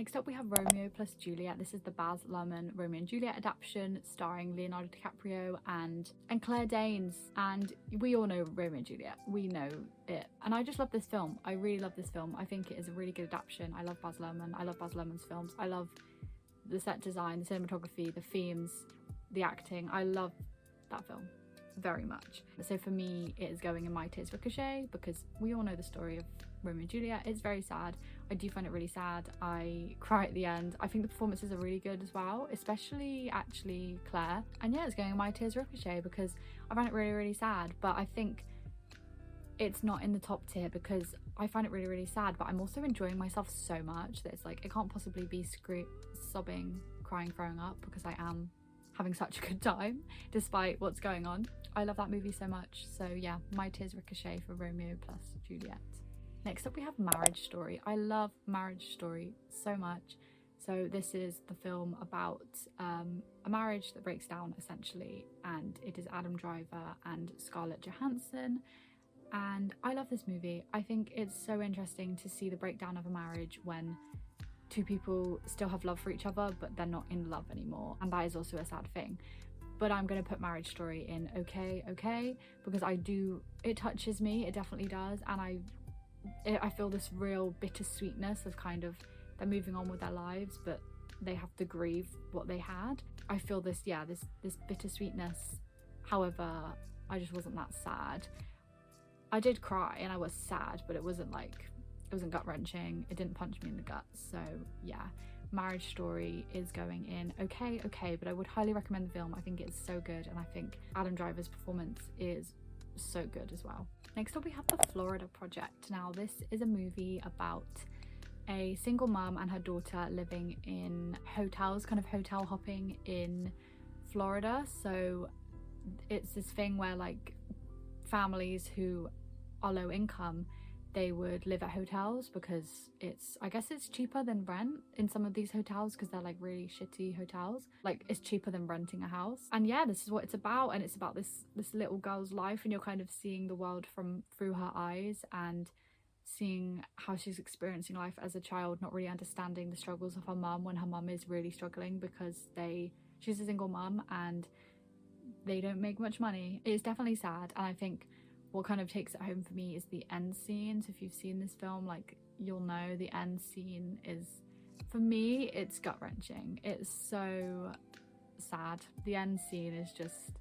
Next up we have Romeo plus Juliet. This is the Baz Luhrmann Romeo and Juliet adaptation starring Leonardo DiCaprio and Claire Danes. And we all know Romeo and Juliet. We know it. And I just love this film. I really love this film. I think it is a really good adaptation. I love Baz Luhrmann. I love Baz Luhrmann's films. I love the set design, the cinematography, the themes, the acting. I love that film very much. So for me, it is going in My Tears Ricochet because we all know the story of Romeo and Juliet. It's very sad. I do find it really sad. I cry at the end. I think the performances are really good as well, especially actually Claire. And yeah, it's going in My Tears Ricochet because I find it really, really sad. But I think it's not in the top tier because I find it really, really sad, but I'm also enjoying myself so much that it's like it can't possibly be sobbing, crying, throwing up because I am having such a good time despite what's going on. I love that movie so much. So yeah, My Tears Ricochet for Romeo plus Juliet. Next up we have Marriage Story. I love Marriage Story so much. So this is the film about a marriage that breaks down essentially, and it is Adam Driver and Scarlett Johansson. And I love this movie. I think it's so interesting to see the breakdown of a marriage when two people still have love for each other but they're not in love anymore, and that is also a sad thing. But I'm going to put Marriage Story in okay because it touches me, it definitely does, and I feel this real bittersweetness of kind of they're moving on with their lives but they have to grieve what they had. I feel this bittersweetness. However, I just wasn't that sad. I did cry and I was sad, but it wasn't gut-wrenching. It didn't punch me in the gut. So yeah, Marriage Story is going in okay, but I would highly recommend the film. I think it's so good, and I think Adam Driver's performance is so good as well. Next up we have The Florida Project. Now this is a movie about a single mum and her daughter living in hotels, kind of hotel hopping in Florida. So it's this thing where like families who are low income, they would live at hotels because I guess it's cheaper than rent in some of these hotels because they're like really shitty hotels. Like it's cheaper than renting a house. And yeah, this is what it's about, and it's about this little girl's life, and you're kind of seeing the world through her eyes and seeing how she's experiencing life as a child, not really understanding the struggles of her mum when her mum is really struggling because she's a single mum and they don't make much money. It is definitely sad, and I think what kind of takes it home for me is the end scene. So if you've seen this film, like you'll know the end scene is, for me, it's gut-wrenching. It's so sad. The end scene is just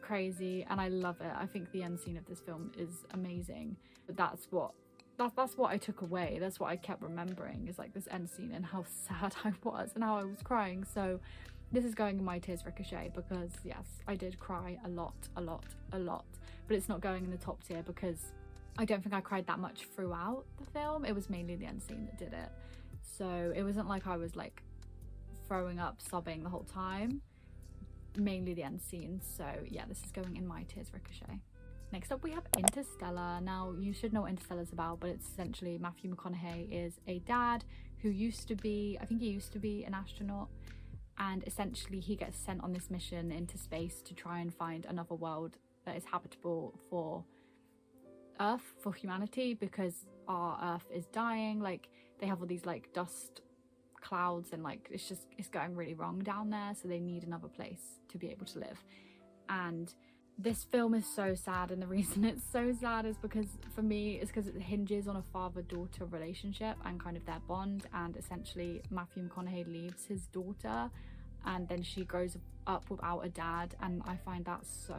crazy and I love it. I think the end scene of this film is amazing. But that's what I took away. That's what I kept remembering, is like this end scene and how sad I was and how I was crying. So this is going in My Tears Ricochet because yes, I did cry a lot, but it's not going in the top tier because I don't think I cried that much throughout the film. It was mainly the end scene that did it. So it wasn't like I was like throwing up, sobbing the whole time, mainly the end scene. So yeah, this is going in My Tears Ricochet. Next up we have Interstellar. Now you should know what Interstellar's about, but it's essentially Matthew McConaughey is a dad who used to be an astronaut, and essentially he gets sent on this mission into space to try and find another world that is habitable for Earth, for humanity, because our Earth is dying. Like they have all these like dust clouds and like it's going really wrong down there, so they need another place to be able to live. And this film is so sad, and the reason it's so sad is because for me it's because it hinges on a father-daughter relationship and kind of their bond, and essentially Matthew McConaughey leaves his daughter and then she grows up without a dad, and I find that so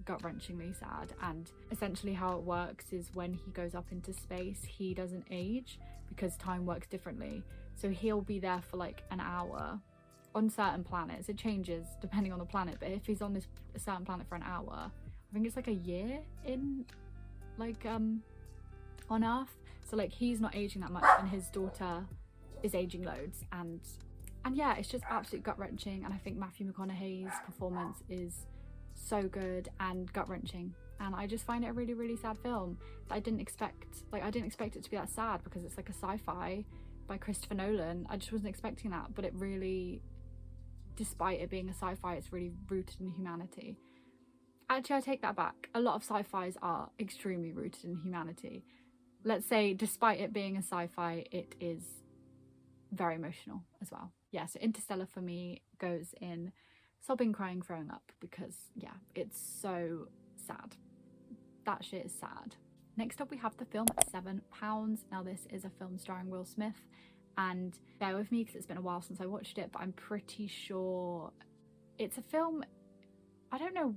gut-wrenchingly sad. And essentially how it works is when he goes up into space, he doesn't age because time works differently, so he'll be there for like an hour on certain planets. It changes depending on the planet, but if he's on this certain planet for an hour, I think it's like a year in like on Earth, so like he's not aging that much and his daughter is aging loads, and yeah, it's just absolute gut-wrenching. And I think Matthew McConaughey's performance is so good and gut-wrenching, and I just find it a really, really sad film that I didn't expect it to be that sad because it's like a sci-fi by Christopher Nolan. I just wasn't expecting that, but it really, despite it being a sci-fi, it's really rooted in humanity. Actually, I take that back. A lot of sci-fis are extremely rooted in humanity. Let's say, despite it being a sci-fi, it is very emotional as well. Yeah, so Interstellar for me goes in sobbing, crying, throwing up, because yeah, it's so sad. That shit is sad. Next up we have the film £7. Now this is a film starring Will Smith, and bear with me because it's been a while since I watched it, but I'm pretty sure it's a film, I don't know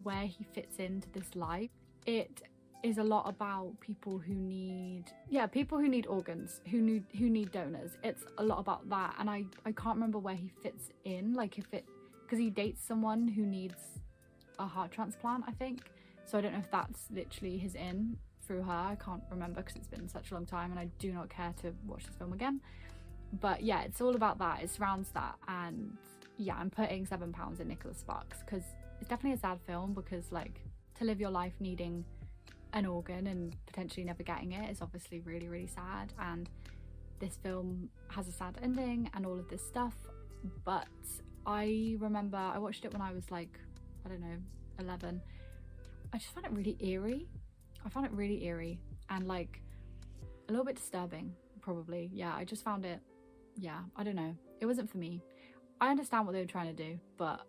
where he fits into this life. It is a lot about people who need organs, who need donors. It's a lot about that, and I can't remember where he fits in, like if it, because he dates someone who needs a heart transplant, I think. So I don't know if that's literally his in through her. I can't remember because it's been such a long time and I do not care to watch this film again. But yeah, it's all about that. It surrounds that, and yeah, I'm putting £7 in Nicholas Sparks because it's definitely a sad film, because like to live your life needing an organ and potentially never getting it is obviously really, really sad, and this film has a sad ending and all of this stuff. But I remember I watched it when I was like, I don't know, 11. I just found it really eerie. I found it really eerie and like a little bit disturbing, probably. Yeah, I just found it, yeah, I don't know. It wasn't for me. I understand what they were trying to do, but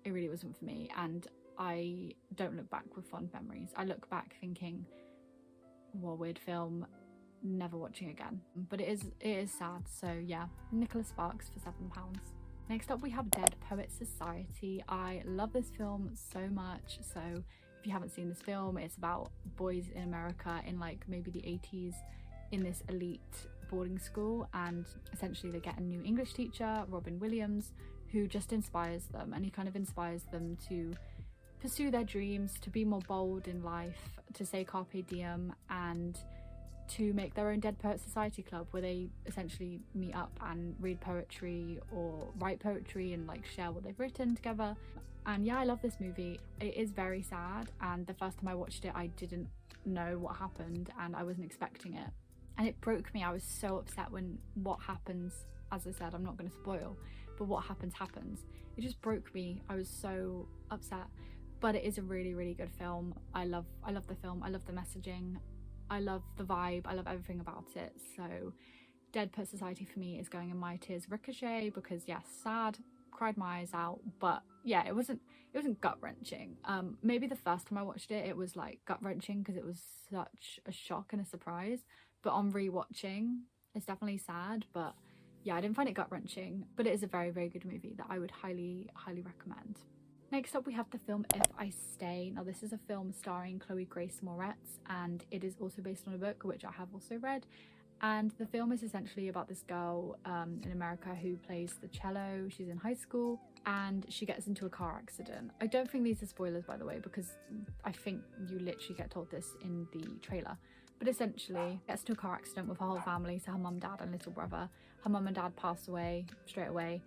it really wasn't for me, and I don't look back with fond memories. I look back thinking, what a weird film, never watching again. But it is sad. So yeah, Nicholas Sparks for £7. Next up we have Dead Poets Society. I love this film so much. So if you haven't seen this film, it's about boys in America in like maybe the 80s in this elite boarding school, and essentially they get a new English teacher, Robin Williams, who just inspires them, and he kind of inspires them to pursue their dreams, to be more bold in life, to say carpe diem, and to make their own Dead Poets Society club where they essentially meet up and read poetry or write poetry and like share what they've written together. And yeah, I love this movie. It is very sad, and the first time I watched it I didn't know what happened and I wasn't expecting it, and it broke me. I was so upset when what happens, as I said, I'm not going to spoil, but what happens. It just broke me. I was so upset. But it is a really, really good film. I love the film. I love the messaging. I love the vibe. I love everything about it. So Dead Poets Society for me is going in my tears Ricochet, because yes, sad, cried my eyes out, but yeah, it wasn't gut-wrenching. Maybe the first time I watched it was like gut-wrenching because it was such a shock and a surprise, but on rewatching it's definitely sad. But yeah, I didn't find it gut-wrenching, but it is a very, very good movie that I would highly, highly recommend. Next up we have the film If I Stay. Now this is a film starring Chloe Grace Moretz, and it is also based on a book which I have also read. And the film is essentially about this girl in America who plays the cello. She's in high school and she gets into a car accident. I don't think these are spoilers, by the way, because I think you literally get told this in the trailer. But essentially gets into a car accident with her whole family, so her mum, dad and little brother. Her mum and dad pass away straight away,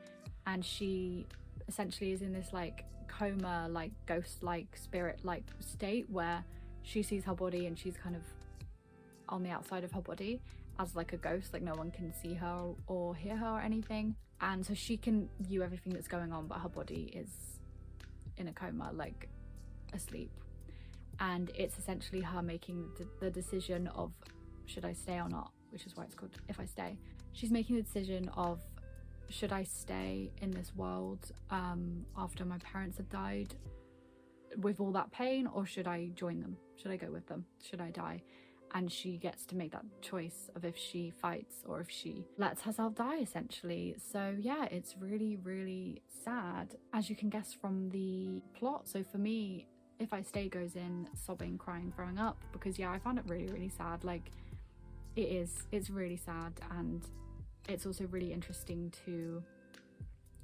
and she essentially is in this like coma, like ghost-like, spirit-like state where she sees her body and she's kind of on the outside of her body as like a ghost, like no one can see her or hear her or anything, and so she can view everything that's going on, but her body is in a coma, like asleep. And it's essentially her making the decision of should I stay or not, which is why it's called If I Stay. She's making the decision of should I stay in this world after my parents have died with all that pain, or should I join them? Should I go with them? Should I die? And she gets to make that choice of if she fights or if she lets herself die, essentially. So yeah, it's really, really sad, as you can guess from the plot. So for me, If I Stay goes in sobbing, crying, throwing up, because yeah, I found it really, really sad. Like it's really sad, and it's also really interesting to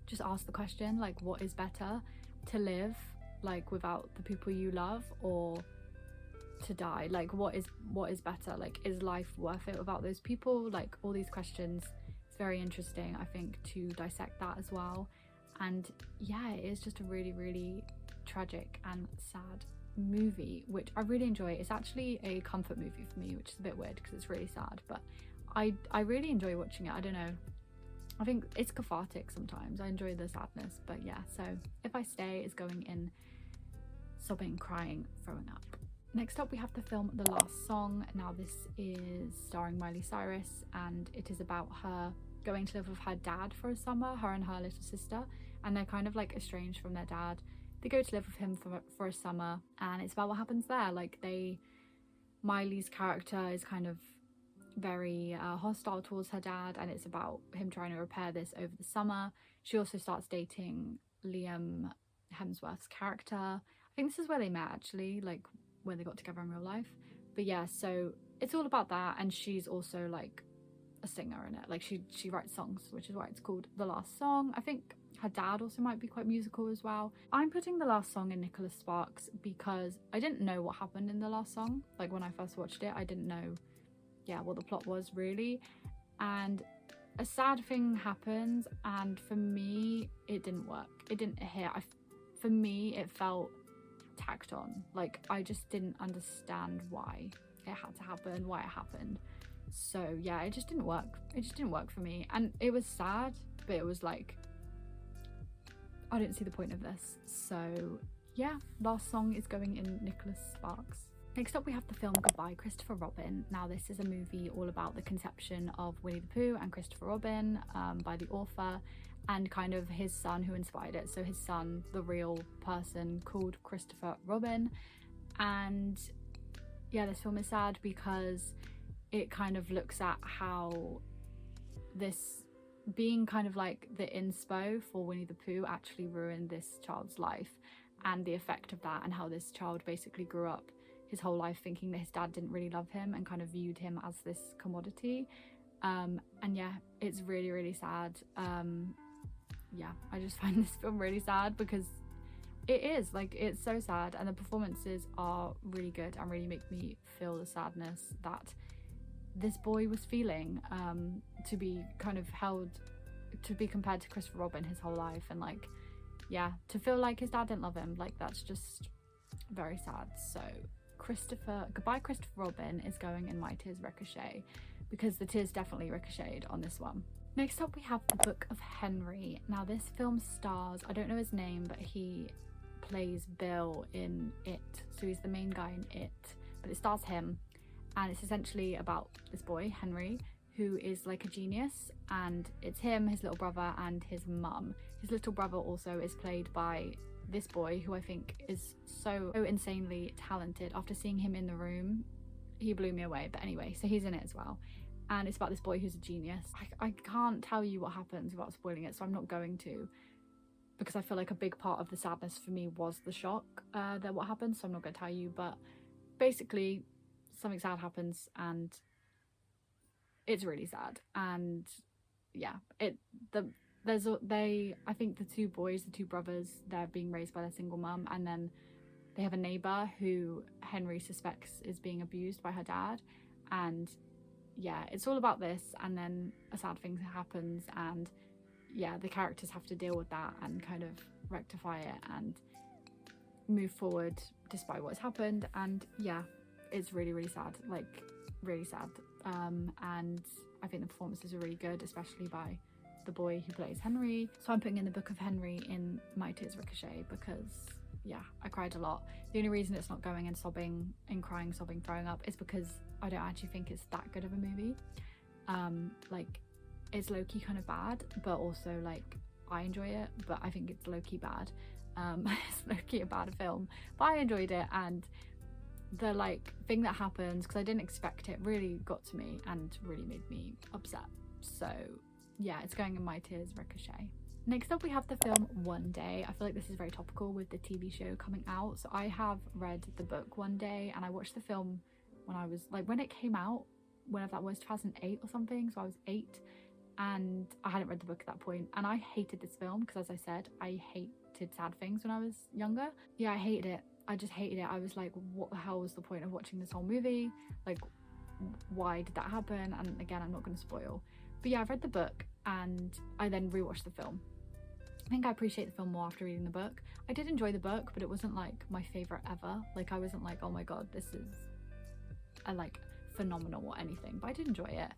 just ask the question, like, what is better, to live like without the people you love, or to die? Like what is better? Like, is life worth it without those people? Like all these questions. It's very interesting, I think, to dissect that as well. And yeah, it is just a really, really tragic and sad movie, which I really enjoy. It's actually a comfort movie for me, which is a bit weird because it's really sad, but I really enjoy watching it. I don't know, I think it's cathartic sometimes. I enjoy the sadness. But yeah, so If I Stay is going in sobbing, crying, throwing up. Next up we have the film The Last Song. Now this is starring Miley Cyrus, and it is about her going to live with her dad for a summer, her and her little sister, and they're kind of like estranged from their dad. They go to live with him for a summer, and it's about what happens there. Like Miley's character is kind of very hostile towards her dad, and it's about him trying to repair this over the summer. She also starts dating Liam Hemsworth's character. I think this is where they met, actually, like when they got together in real life. But yeah, so it's all about that, and she's also like a singer in it. Like she writes songs, which is why it's called The Last Song. I think her dad also might be quite musical as well. I'm putting The Last Song in Nicholas Sparks because I didn't know what happened in The Last Song. Like when I first watched it, I didn't know what the plot was really, and a sad thing happens, and for me it didn't work. It didn't hit. For me it felt tacked on. Like I just didn't understand why it had to happen, why it happened. So yeah, it just didn't work. It just didn't work for me, and it was sad, but it was like I didn't see the point of this. So yeah, Last Song is going in Nicholas Sparks. Next up we have the film Goodbye Christopher Robin. Now this is a movie all about the conception of Winnie the Pooh and Christopher Robin by the author, and kind of his son who inspired it. So his son, the real person called Christopher Robin. And yeah, this film is sad because it kind of looks at how this being kind of like the inspo for Winnie the Pooh actually ruined this child's life, and the effect of that, and how this child basically grew up his whole life thinking that his dad didn't really love him and kind of viewed him as this commodity. And yeah, it's really, really sad. Yeah, I just find this film really sad because it is, like, it's so sad, and the performances are really good and really make me feel the sadness that this boy was feeling, to be kind of held, to be compared to Christopher Robin his whole life, and like, yeah, to feel like his dad didn't love him. Like, that's just very sad. So Goodbye Christopher Robin is going in My Tears Ricochet, because the tears definitely ricocheted on this one. Next up we have The Book of Henry. Now this film stars, I don't know his name, but he plays Bill in It, so he's the main guy in It, but it stars him, and it's essentially about this boy Henry who is like a genius, and it's him, his little brother, and his mum. His little brother also is played by this boy who I think is so insanely talented. After seeing him in The Room, he blew me away. But anyway, so he's in it as well, and it's about this boy who's a genius. I can't tell you what happens without spoiling it, so I'm not going to, because I feel like a big part of the sadness for me was the shock that what happened, so I'm not going to tell you. But basically something sad happens, and it's really sad. And yeah, I think the two boys, the two brothers, they're being raised by their single mum, and then they have a neighbour who Henry suspects is being abused by her dad. And yeah, it's all about this, and then a sad thing happens, and yeah, the characters have to deal with that and kind of rectify it and move forward despite what's happened. And yeah, it's really, really sad, like really sad. And I think the performances are really good, especially by the boy who plays Henry. So I'm putting in The Book of Henry in My Tears Ricochet because yeah, I cried a lot. The only reason it's not going in sobbing, in crying, sobbing, throwing up is because I don't actually think it's that good of a movie. Like, it's low-key kind of bad, but also like I enjoy it, but I think it's low-key bad. It's low-key a bad film, but I enjoyed it, and the like thing that happens, because I didn't expect it, really got to me and really made me upset. So yeah, it's going in My Tears Ricochet. Next up we have the film One Day. I feel like this is very topical with the TV show coming out. So I have read the book One Day, and I watched the film when I was like, when it came out, whenever that was, 2008 or something, so I was 8, and I hadn't read the book at that point, and I hated this film because, as I said, I hated sad things when I was younger. Yeah, I hated it. I just hated it. I was like, what the hell was the point of watching this whole movie? Like, why did that happen? And again, I'm not going to spoil. But yeah, I've read the book, and I then rewatched the film. I think I appreciate the film more after reading the book. I did enjoy the book, but it wasn't like my favourite ever. Like, I wasn't like, oh my god, this is a like phenomenal or anything, but I did enjoy it.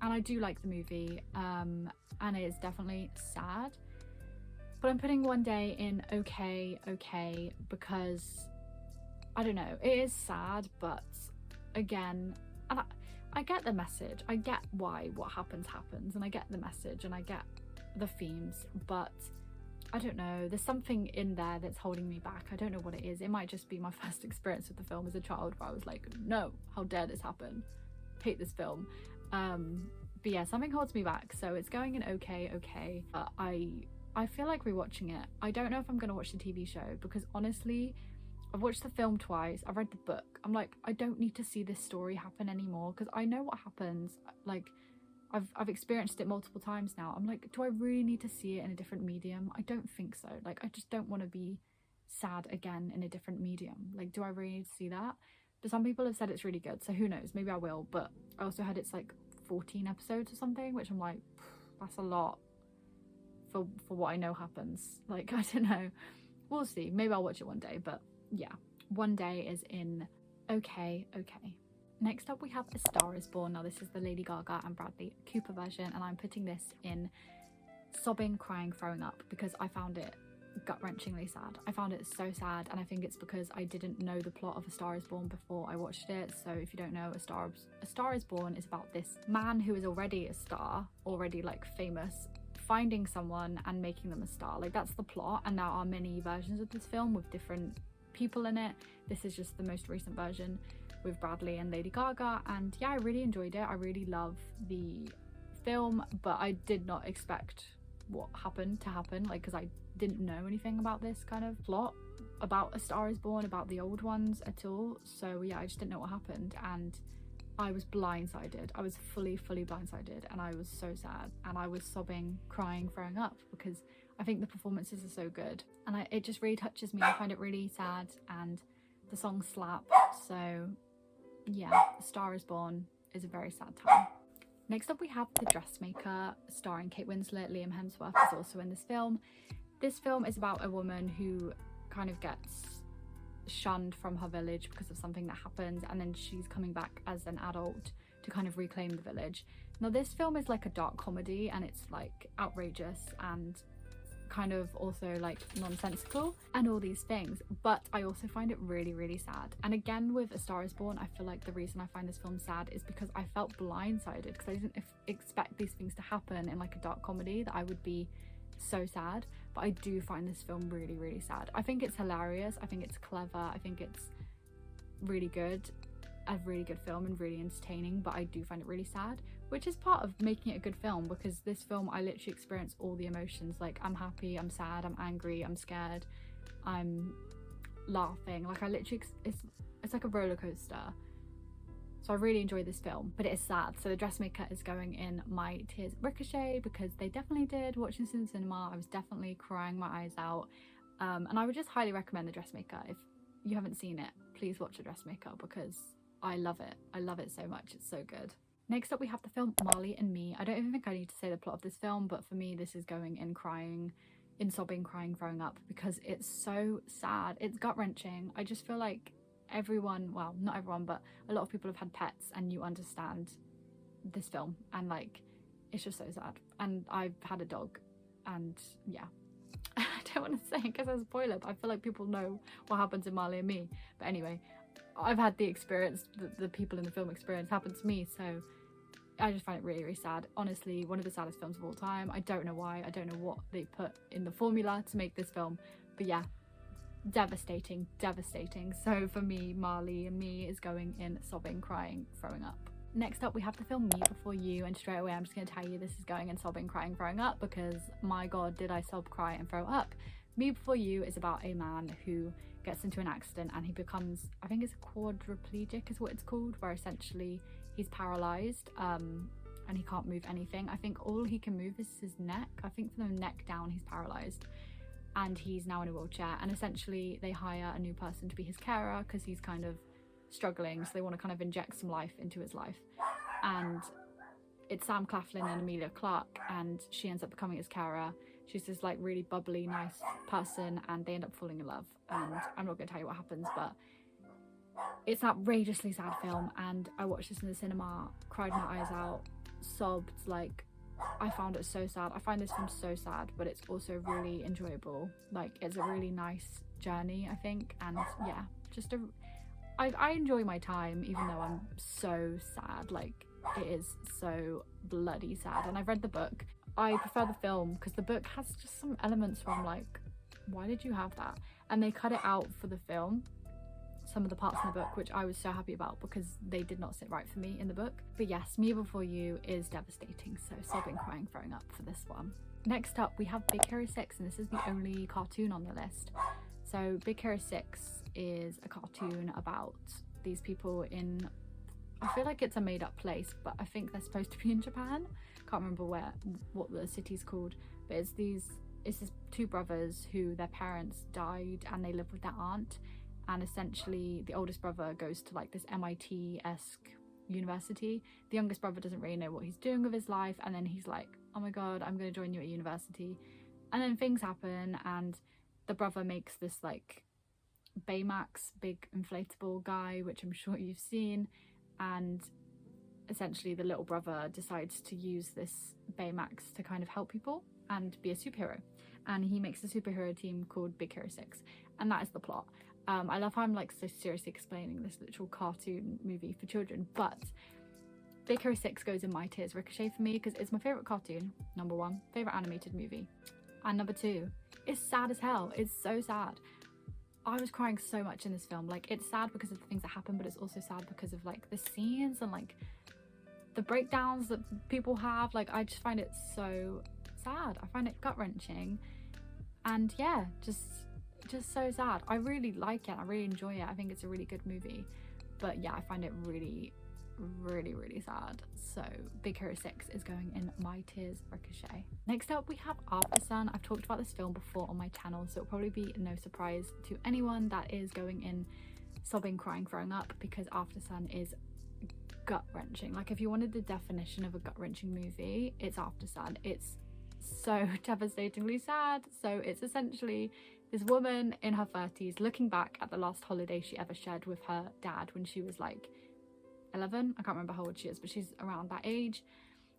And I do like the movie, and it is definitely sad. But I'm putting One Day in okay, because I don't know, it is sad, but again, and I get the message, I get why what happens, and I get the message and I get the themes, but I don't know, there's something in there that's holding me back. I don't know what it is. It might just be my first experience with the film as a child where I was like, no, how dare this happen? Hate this film. But yeah, something holds me back. So it's going in okay. I feel like rewatching it. I don't know if I'm gonna watch the TV show because honestly, I've watched the film twice. I've read the book. I'm like, I don't need to see this story happen anymore because I know what happens. Like, I've experienced it multiple times now. I'm like, do I really need to see it in a different medium? I don't think so. Like, I just don't want to be sad again in a different medium. Like, do I really need to see that? But some people have said it's really good, so who knows? Maybe I will. But I also heard it's like 14 episodes or something, which I'm like, that's a lot for what I know happens. Like, I don't know. We'll see. Maybe I'll watch it one day. But yeah, one day is in okay. Next up we have A Star Is Born. Now this is the Lady Gaga and Bradley Cooper version, and I'm putting this in sobbing, crying, throwing up because I found it gut-wrenchingly sad. I found it so sad, and I think it's because I didn't know the plot of A Star Is Born before I watched it. So if you don't know, A Star Is Born is about this man who is already a star, already like famous, finding someone and making them a star. Like, that's the plot, and there are many versions of this film with different people in it. This is just the most recent version with Bradley and Lady Gaga, and yeah, I really enjoyed it. I really love the film, but I did not expect what happened to happen, like, because I didn't know anything about this kind of plot about A Star Is Born, about the old ones at all. So yeah, I just didn't know what happened, and I was blindsided. I was fully blindsided, and I was so sad, and I was sobbing, crying, throwing up because I think the performances are so good, and it just really touches me. I find it really sad, and the songs slap. So yeah, A Star Is Born is a very sad time. Next up we have The Dressmaker, starring Kate Winslet. Liam Hemsworth is also in this film. This film is about a woman who kind of gets shunned from her village because of something that happens, and then she's coming back as an adult to kind of reclaim the village. Now this film is like a dark comedy, and it's like outrageous and kind of also like nonsensical and all these things, but I also find it really sad. And again, with A Star Is Born, I feel like the reason I find this film sad is because I felt blindsided, because I didn't expect these things to happen in like a dark comedy, that I would be so sad. But I do find this film really sad. I think it's hilarious, I think it's clever, I think it's really good, a really good film and really entertaining, but I do find it really sad, which is part of making it a good film, because this film I literally experience all the emotions. Like, I'm happy, I'm sad, I'm angry, I'm scared, I'm laughing. Like, I literally, it's like a roller coaster. So I really enjoy this film, but it is sad. So The Dressmaker is going in my tears ricochet, because they definitely did. Watching this in the cinema, I was definitely crying my eyes out, and I would just highly recommend The Dressmaker. If you haven't seen it, please watch The Dressmaker, because I love it so much. It's so good. Next up we have the film Marley and Me. I don't even think I need to say the plot of this film, but for me this is going in crying, in sobbing, crying, throwing up, because it's so sad. It's gut-wrenching. I just feel like everyone, well, not everyone, but a lot of people have had pets, and you understand this film, and like, it's just so sad. And I've had a dog, and yeah, I don't want to say it because I spoil it, but I feel like people know what happens in Marley and Me. But anyway, I've had the experience that the people in the film experience happen to me, so I just find it really sad. Honestly, one of the saddest films of all time. I don't know why, I don't know what they put in the formula to make this film, but yeah, devastating. So for me, Marley and Me is going in sobbing, crying, throwing up. Next up we have the film Me Before You, and straight away I'm just going to tell you this is going in sobbing, crying, throwing up, because my god, did I sob, cry and throw up. Me Before You is about a man who gets into an accident and he becomes, I think it's quadriplegic is what it's called, where essentially he's paralyzed, and he can't move anything. I think all he can move is his neck. I think from the neck down he's paralyzed, and he's now in a wheelchair, and essentially they hire a new person to be his carer because he's kind of struggling, so they want to kind of inject some life into his life. And it's Sam Claflin and Emilia Clarke, and she ends up becoming his carer. She's this like really bubbly, nice person, and they end up falling in love. And I'm not going to tell you what happens, but it's an outrageously sad film, and I watched this in the cinema, cried my eyes out, sobbed. Like, I found it so sad. I find this film so sad, but it's also really enjoyable. Like, it's a really nice journey, I think. And yeah, just I enjoy my time, even though I'm so sad. Like, it is so bloody sad. And I've read the book. I prefer the film because the book has just some elements where I'm like, why did you have that? And they cut it out for the film, some of the parts in the book, which I was so happy about because they did not sit right for me in the book. But yes, Me Before You is devastating, so sobbing, crying, throwing up for this one. Next up, we have Big Hero 6, and this is the only cartoon on the list. So Big Hero 6 is a cartoon about these people in, I feel like it's a made-up place, but I think they're supposed to be in Japan. Can't remember what the city's called, but it's these two brothers who their parents died and they live with their aunt, and essentially the oldest brother goes to like this MIT-esque university. The youngest brother doesn't really know what he's doing with his life, and then he's like, oh my god, I'm going to join you at university. And then things happen, and the brother makes this like Baymax big inflatable guy, which I'm sure you've seen, and essentially the little brother decides to use this Baymax to kind of help people and be a superhero, and he makes a superhero team called Big Hero 6, and that is the plot. I love how I'm like so seriously explaining this literal cartoon movie for children, but Big Hero 6 goes in my tears ricochet for me because it's my favourite cartoon, number one, favourite animated movie, and number two, it's sad as hell. It's so sad. I was crying so much in this film. Like, it's sad because of the things that happen, but it's also sad because of like the scenes and like the breakdowns that people have. Like, I just find it so sad. I find it gut-wrenching, and yeah, just so sad. I really like it. I really enjoy it. I think it's a really good movie, but yeah, I find it really sad. So Big Hero 6 is going in my tears ricochet. Next up, we have Aftersun. I've talked about this film before on my channel, so it'll probably be no surprise to anyone that is going in sobbing, crying, throwing up, because Aftersun is gut-wrenching. Like, if you wanted the definition of a gut-wrenching movie, it's Aftersun. It's so devastatingly sad. So it's essentially this woman in her 30s looking back at the last holiday she ever shared with her dad when she was like 11. I can't remember how old she is, but she's around that age.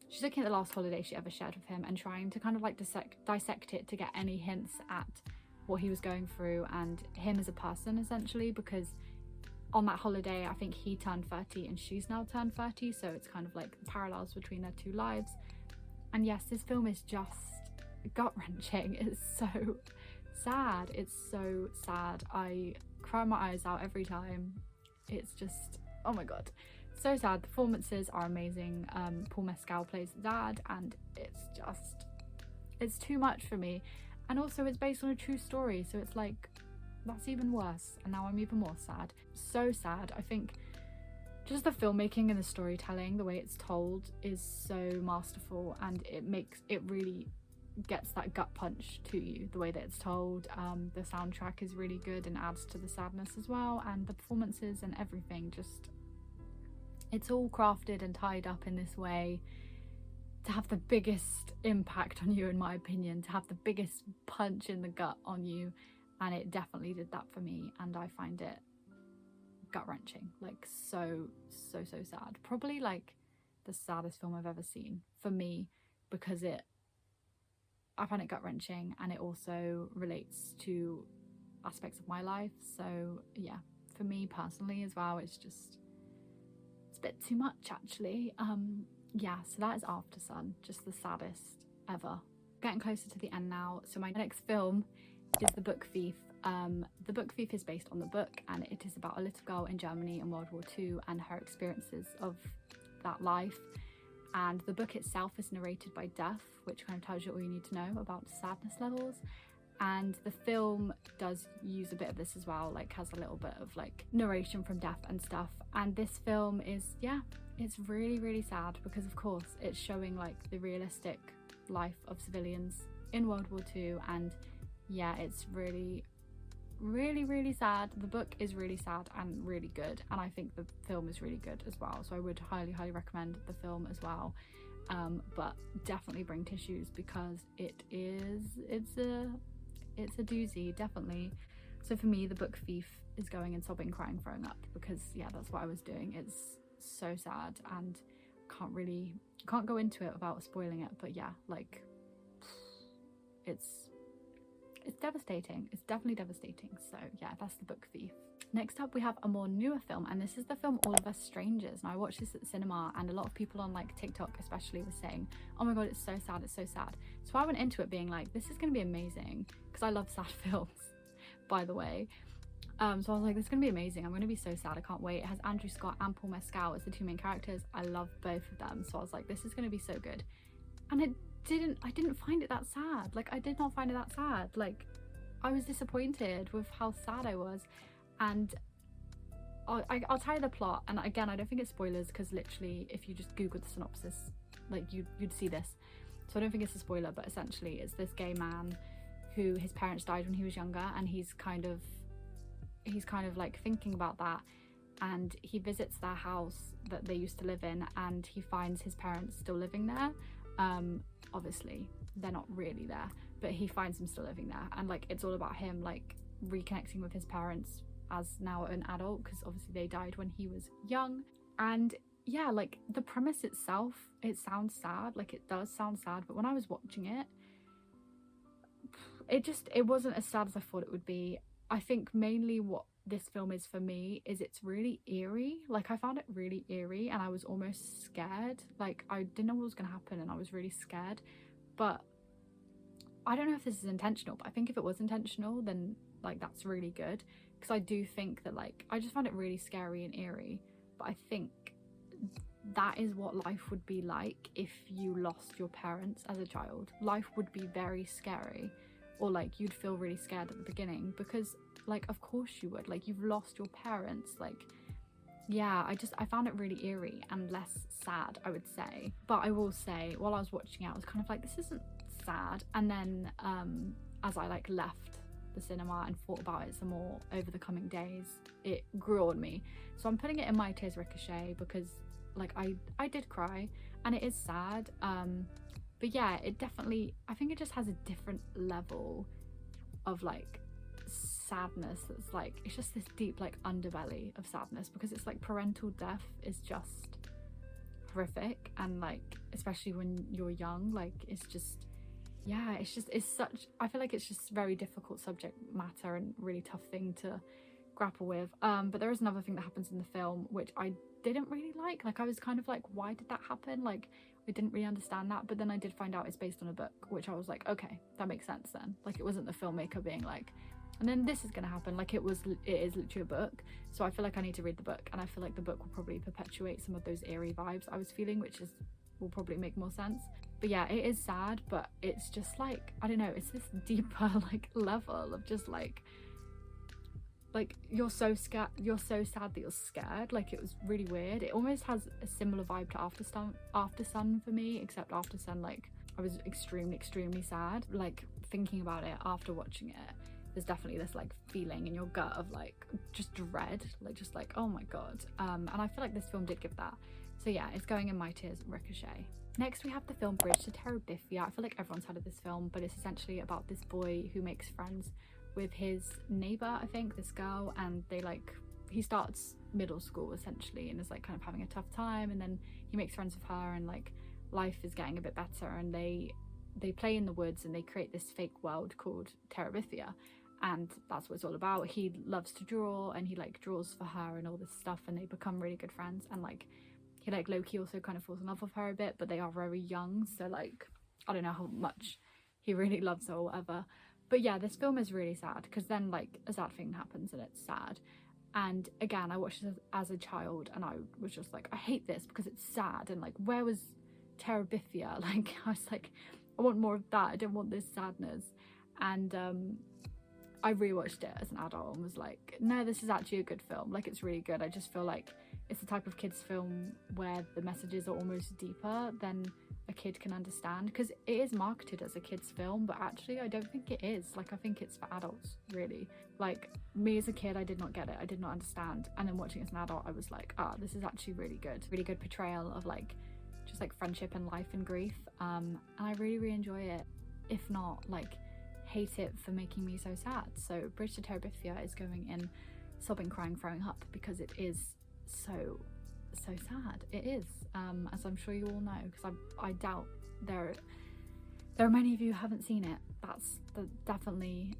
She's looking at the last holiday she ever shared with him and trying to kind of like dissect it to get any hints at what he was going through and him as a person, essentially, because on that holiday I think he turned 30 and she's now turned 30, so it's kind of like parallels between their two lives. And yes, this film is just gut-wrenching. It's so sad. It's so sad. I cry my eyes out every time. It's just, oh my god, so sad. The performances are amazing. Paul Mescal plays the dad, and it's too much for me. And also it's based on a true story, so it's like, that's even worse, and now I'm even more sad. So sad. I think just the filmmaking and the storytelling, the way it's told, is so masterful, and it really gets that gut punch to you, the way that it's told. The soundtrack is really good and adds to the sadness as well, and the performances and everything, just, it's all crafted and tied up in this way to have the biggest impact on you, in my opinion, to have the biggest punch in the gut on you, and it definitely did that for me, and I find it gut-wrenching, like so sad. Probably like the saddest film I've ever seen for me, because I find it gut-wrenching, and it also relates to aspects of my life. So yeah, for me personally as well, it's a bit too much, actually. Yeah, so that is Aftersun, just the saddest ever. Getting closer to the end now, so my next film is The Book Thief. The Book Thief is based on the book, and it is about a little girl in Germany in World War II and her experiences of that life. And the book itself is narrated by Death, which kind of tells you all you need to know about sadness levels. And the film does use a bit of this as well, like has a little bit of like narration from Death and stuff. And this film is, yeah, it's really sad, because of course it's showing like the realistic life of civilians in World War II, and yeah, it's really sad. The book is really sad and really good, and I think the film is really good as well, so I would highly recommend the film as well. But definitely bring tissues, because it's a doozy, definitely. So for me, The Book Thief is going and sobbing, crying, throwing up, because yeah, that's what I was doing. It's so sad, and can't go into it without spoiling it, but yeah, like it's devastating. It's definitely devastating. So yeah, that's The Book Thief. Next up we have a more newer film, and this is the film All of Us Strangers, and I watched this at the cinema, and a lot of people on like TikTok especially were saying, oh my god, it's so sad, it's so sad. So I went into it being like, this is going to be amazing, because I love sad films, by the way. So I was like, this is going to be amazing, I'm going to be so sad, I can't wait. It has Andrew Scott and Paul Mescal as the two main characters. I love both of them, so I was like, this is going to be so good. And I didn't find it that sad. Like, I did not find it that sad. Like, I was disappointed with how sad I was. And I'll tell you the plot, and again, I don't think it's spoilers, because literally if you just Google the synopsis, like you'd see this, so I don't think it's a spoiler. But essentially it's this gay man who, his parents died when he was younger, and he's kind of like thinking about that, and he visits their house that they used to live in, and he finds his parents still living there. Obviously they're not really there, but he finds them still living there, and like it's all about him like reconnecting with his parents as now an adult, because obviously they died when he was young. And yeah, like the premise itself, it sounds sad, like it does sound sad, but when I was watching it, it wasn't as sad as I thought it would be. I think mainly what this film is for me is it's really eerie. Like, I found it really eerie, and I was almost scared. Like, I didn't know what was going to happen, and I was really scared. But I don't know if this is intentional, but I think if it was intentional, then like that's really good, because I do think that, like, I just found it really scary and eerie. But I think that is what life would be like if you lost your parents as a child. Life would be very scary, or like you'd feel really scared at the beginning, because like of course you would, like you've lost your parents. Like, yeah, I found it really eerie and less sad, I would say. But I will say, while I was watching it, I was kind of like, this isn't sad. And then as I like left the cinema and thought about it some more over the coming days, it grew on me. So I'm putting it in my Tears Ricochet, because like I did cry, and it is sad. But yeah, it definitely, I think it just has a different level of like sadness that's like, it's just this deep like underbelly of sadness, because it's like parental death is just horrific, and like especially when you're young, like it's just, yeah, it's such, I feel like it's just very difficult subject matter and really tough thing to grapple with. But there is another thing that happens in the film which I didn't really like I was kind of like, why did that happen? Like, I didn't really understand that. But then I did find out it's based on a book, which I was like, okay, that makes sense then. Like, it wasn't the filmmaker being like, and then this is gonna happen. Like, it is literally a book. So I feel like I need to read the book, and I feel like the book will probably perpetuate some of those eerie vibes I was feeling, which will probably make more sense. But yeah, it is sad, but it's just like, I don't know, it's this deeper like level of just like you're so scared, you're so sad that you're scared. Like, it was really weird. It almost has a similar vibe to After Sun for me, except After Sun, like, I was extremely sad. Like, thinking about it after watching it, there's definitely this like feeling in your gut of like just dread, like just like, oh my god. And I feel like this film did give that. So yeah, it's going in my Tears Ricochet. Next we have the film Bridge to Terabithia. I feel like everyone's heard of this film, but it's essentially about this boy who makes friends with his neighbor, I think, this girl, and he starts middle school essentially and is like kind of having a tough time, and then he makes friends with her, and like life is getting a bit better, and they play in the woods, and they create this fake world called Terabithia, and that's what it's all about. He loves to draw, and he like draws for her and all this stuff, and they become really good friends, and like he like low-key also kind of falls in love with her a bit, but they are very young, so like I don't know how much he really loves her or whatever. But yeah, this film is really sad, because then like a sad thing happens and it's sad. And again, I watched this as a child, and I was just like, I hate this because it's sad, and like, where was Terabithia? Like, I was like, I want more of that, I don't want this sadness. And I rewatched it as an adult and was like, no, this is actually a good film, like it's really good. I just feel like it's the type of kids film where the messages are almost deeper than a kid can understand, because it is marketed as a kids film, but actually I don't think it is. Like, I think it's for adults, really. Like, me as a kid, I did not get it, I did not understand, and then watching it as an adult, I was like, this is actually really good portrayal of like just like friendship and life and grief, and I really enjoy it. If not, like, hate it for making me so sad. So Bridge to Terabithia is going in sobbing, crying, throwing up, because it is so sad. It is, as I'm sure you all know, because I doubt there are many of you who haven't seen it. That's definitely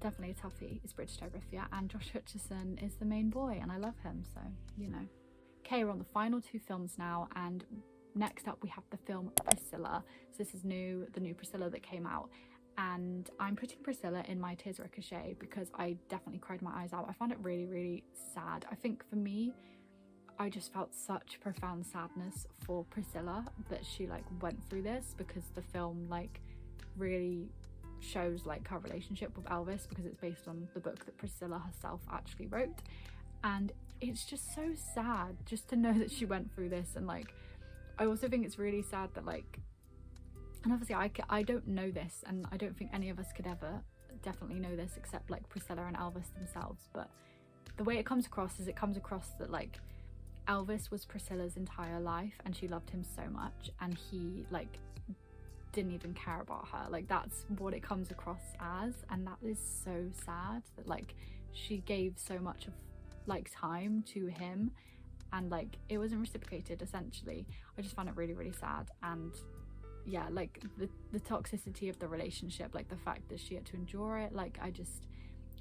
definitely a toughie. It's bridgetography, yeah, and Josh Hutcherson is the main boy, and I love him, so you know. Okay, we're on the final 2 films now, and next up we have the film Priscilla. So this is the new Priscilla that came out, and I'm putting Priscilla in my Tears Ricochet because I definitely cried my eyes out. I found it really, really sad. I think for me, I just felt such profound sadness for Priscilla that she like went through this, because the film like really shows like her relationship with Elvis, because it's based on the book that Priscilla herself actually wrote, and it's just so sad just to know that she went through this. And like I also think it's really sad that like, and obviously I don't know this, and I don't think any of us could ever definitely know this except like Priscilla and Elvis themselves, but the way it comes across is it comes across that like Elvis was Priscilla's entire life and she loved him so much, and he like didn't even care about her. Like that's what it comes across as, and that is so sad that like she gave so much of like time to him and like it wasn't reciprocated essentially. I just found it really, really sad. And yeah, like the toxicity of the relationship, like the fact that she had to endure it, like I just,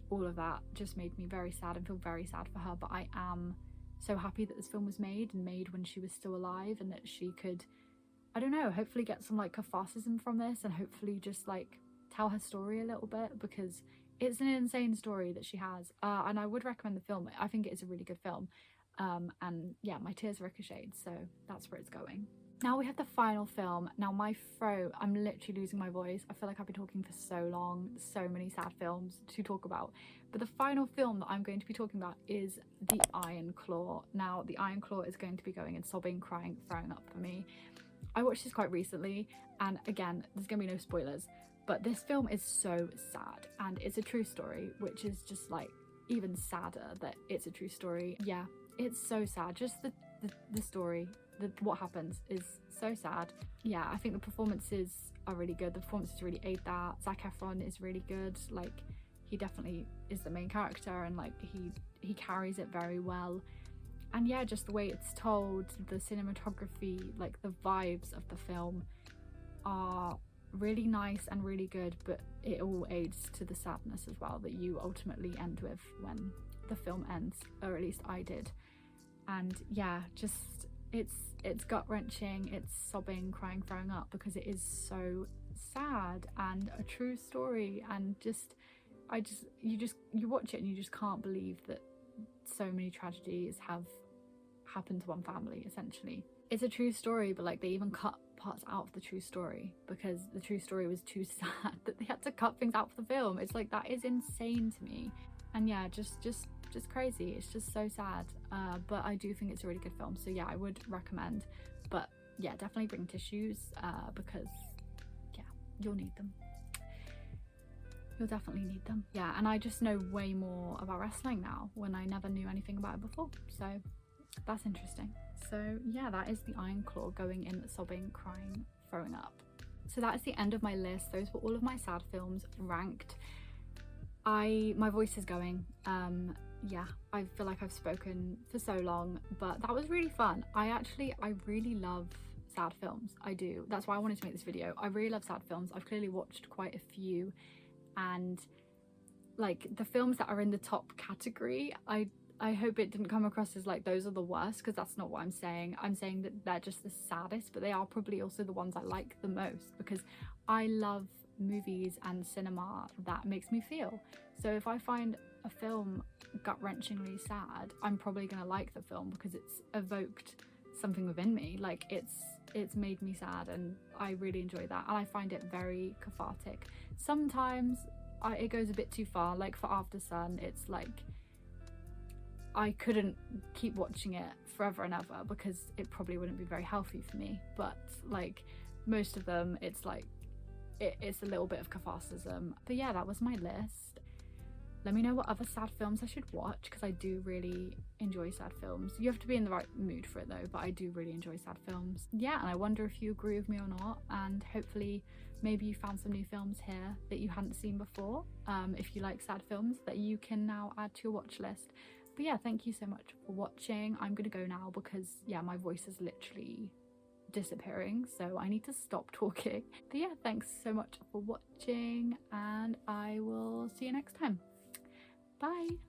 all of that just made me very sad and feel very sad for her. But I am so happy that this film was made, and made when she was still alive, and that she could, I don't know, hopefully get some like catharsis from this, and hopefully just like tell her story a little bit, because it's an insane story that she has. And I would recommend the film. I think it is a really good film. And yeah, my tears ricocheted, so that's where it's going. Now we have the final film. Now my throat, I'm literally losing my voice. I feel like I've been talking for so long, so many sad films to talk about. But the final film that I'm going to be talking about is The Iron Claw. Now The Iron Claw is going to be going and sobbing, crying, throwing up for me. I watched this quite recently, and again, there's gonna be no spoilers, but this film is so sad, and it's a true story, which is just like even sadder that it's a true story. Yeah, it's so sad. Just the story, what happens is so sad. Yeah, I think the performances are really good. The performances really aid that. Zac Efron is really good. Like he definitely is the main character, and like he carries it very well. And yeah, just the way it's told, the cinematography, like the vibes of the film are really nice and really good, but it all aids to the sadness as well that you ultimately end with when the film ends, or at least I did. And yeah, just it's gut-wrenching, it's sobbing, crying, throwing up, because it is so sad and a true story. And you watch it and you just can't believe that so many tragedies have happened to one family. Essentially, it's a true story, but like they even cut parts out of the true story because the true story was too sad that they had to cut things out for the film. It's like, that is insane to me. And yeah, just crazy. It's just so sad, but I do think it's a really good film, so yeah, I would recommend. But yeah, definitely bring tissues, because yeah, you'll need them. You'll definitely need them. Yeah, and I just know way more about wrestling now when I never knew anything about it before, so that's interesting. So yeah, that is The Iron Claw going in sobbing, crying, throwing up. So that is the end of my list. Those were all of my sad films ranked. My voice is going. Yeah, I feel like I've spoken for so long, but that was really fun. I really love sad films. I do. That's why I wanted to make this video. I really love sad films. I've clearly watched quite a few, and like the films that are in the top category, I hope it didn't come across as like those are the worst, because that's not what I'm saying. I'm saying that they're just the saddest, but they are probably also the ones I like the most, because I love movies and cinema that makes me feel. So if I find a film gut-wrenchingly sad, I'm probably gonna like the film because it's evoked something within me. Like it's made me sad, and I really enjoy that, and I find it very cathartic. Sometimes it goes a bit too far. Like for After Sun, it's like I couldn't keep watching it forever and ever because it probably wouldn't be very healthy for me. But like most of them, it's like it's a little bit of catharsis. But yeah, that was my list. Let me know what other sad films I should watch, because I do really enjoy sad films. You have to be in the right mood for it though, but I do really enjoy sad films. Yeah, and I wonder if you agree with me or not, and hopefully maybe you found some new films here that you hadn't seen before, if you like sad films, that you can now add to your watch list. But yeah, thank you so much for watching. I'm gonna go now because yeah, my voice is literally disappearing, so I need to stop talking. But yeah, thanks so much for watching, and I will see you next time. Bye.